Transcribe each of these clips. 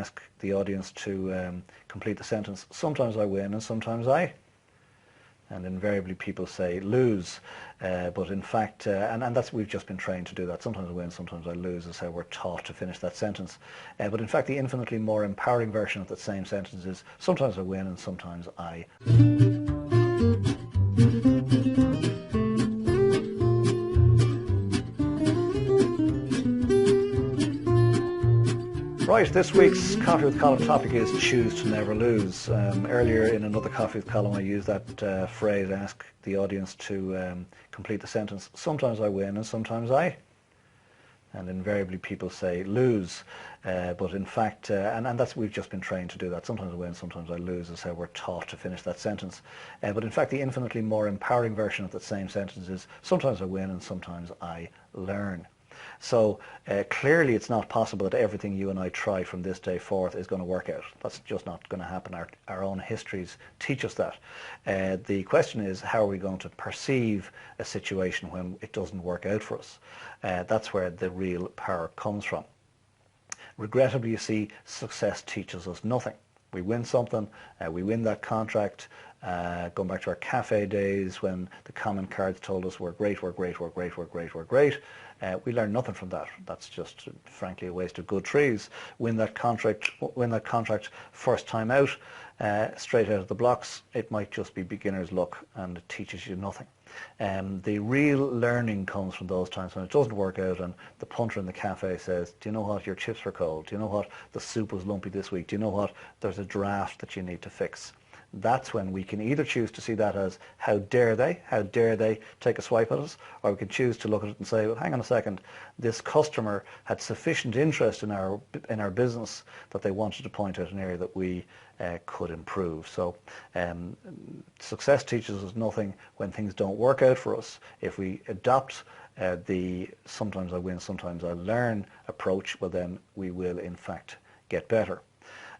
ask the audience to complete the sentence. Sometimes I win and sometimes I. And invariably people say lose, but in fact, and that's, we've just been trained to do that. Sometimes I win, sometimes I lose is how we're taught to finish that sentence. But in fact, the infinitely more empowering version of that same sentence is sometimes I win and sometimes I. Right, this week's Coffee with Colm topic is choose to never lose. Earlier in another Coffee with Colm I used that phrase, ask the audience to complete the sentence. Sometimes I win and sometimes I. And invariably people say lose, but in fact, and that's, we've just been trained to do that. Sometimes I win, sometimes I lose is how we're taught to finish that sentence. But in fact, the infinitely more empowering version of that same sentence is sometimes I win and sometimes I learn. So clearly it's not possible that everything you and I try from this day forth is going to work out. That's just not going to happen. Our own histories teach us that. The question is, how are we going to perceive a situation when it doesn't work out for us? That's where the real power comes from. Regrettably, you see, success teaches us nothing. We win something, we win that contract, going back to our cafe days when the comment cards told us we're great, we're great, we're great, we're great, we're great. We learn nothing from that. That's just, frankly, a waste of good trees. Win that contract first time out, straight out of the blocks. It might just be beginner's luck and it teaches you nothing. The real learning comes from those times when it doesn't work out and the punter in the cafe says, do you know what, your chips were cold? Do you know what, the soup was lumpy this week? Do you know what, there's a draft that you need to fix? That's when we can either choose to see that as how dare they take a swipe at us, or we can choose to look at it and say, well, hang on a second, this customer had sufficient interest in our business that they wanted to point out an area that we could improve. So success teaches us nothing when things don't work out for us. If we adopt the sometimes I win, sometimes I learn approach, well then we will in fact get better.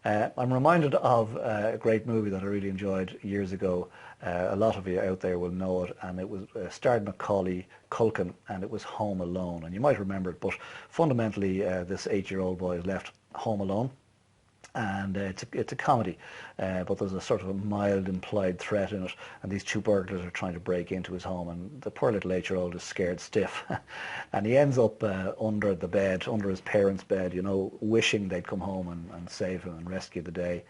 I'm reminded of a great movie that I really enjoyed years ago. A lot of you out there will know it, and it was starred Macaulay Culkin, and it was Home Alone. And you might remember it, but fundamentally this 8-year-old boy is left home alone. And it's a comedy, but there's a sort of a mild implied threat in it, and these two burglars are trying to break into his home, and the poor little 8-year-old is scared stiff, and he ends up under the bed, under his parents' bed, you know, wishing they'd come home and save him and rescue the day.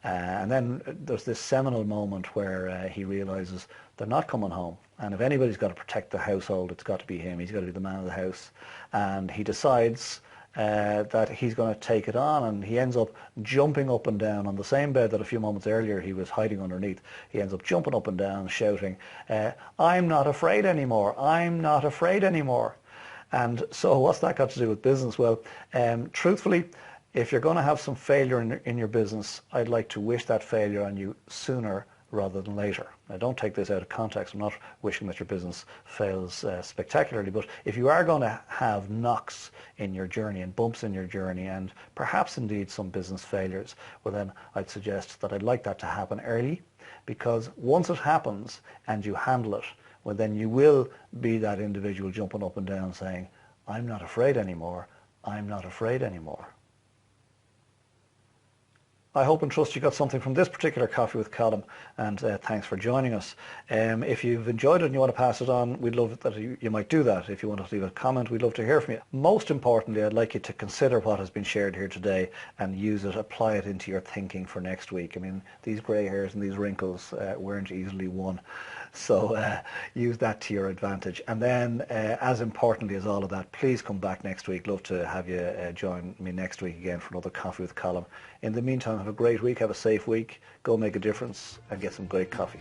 And then there's this seminal moment where he realizes they're not coming home, and if anybody's got to protect the household, it's got to be him. He's got to be the man of the house, and he decides that he's going to take it on, and he ends up jumping up and down on the same bed that a few moments earlier he was hiding underneath. He ends up jumping up and down, shouting, I'm not afraid anymore, I'm not afraid anymore. And so what's that got to do with business? Well, truthfully, if you're going to have some failure in your business, I'd like to wish that failure on you sooner rather than later. Now, don't take this out of context. I'm not wishing that your business fails spectacularly, but if you are going to have knocks in your journey and bumps in your journey and perhaps indeed some business failures, well then I'd suggest that I'd like that to happen early, because once it happens and you handle it, well then you will be that individual jumping up and down saying, I'm not afraid anymore, I'm not afraid anymore. I hope and trust you got something from this particular Coffee with Colm, and thanks for joining us. If you've enjoyed it and you want to pass it on, we'd love that you might do that. If you want to leave a comment, we'd love to hear from you. Most importantly, I'd like you to consider what has been shared here today and use it, apply it into your thinking for next week. I mean, these grey hairs and these wrinkles weren't easily won. So use that to your advantage. And then, as importantly as all of that, please come back next week. Love to have you join me next week again for another Coffee with Colm. In the meantime, have a great week, have a safe week, go make a difference and get some great coffee.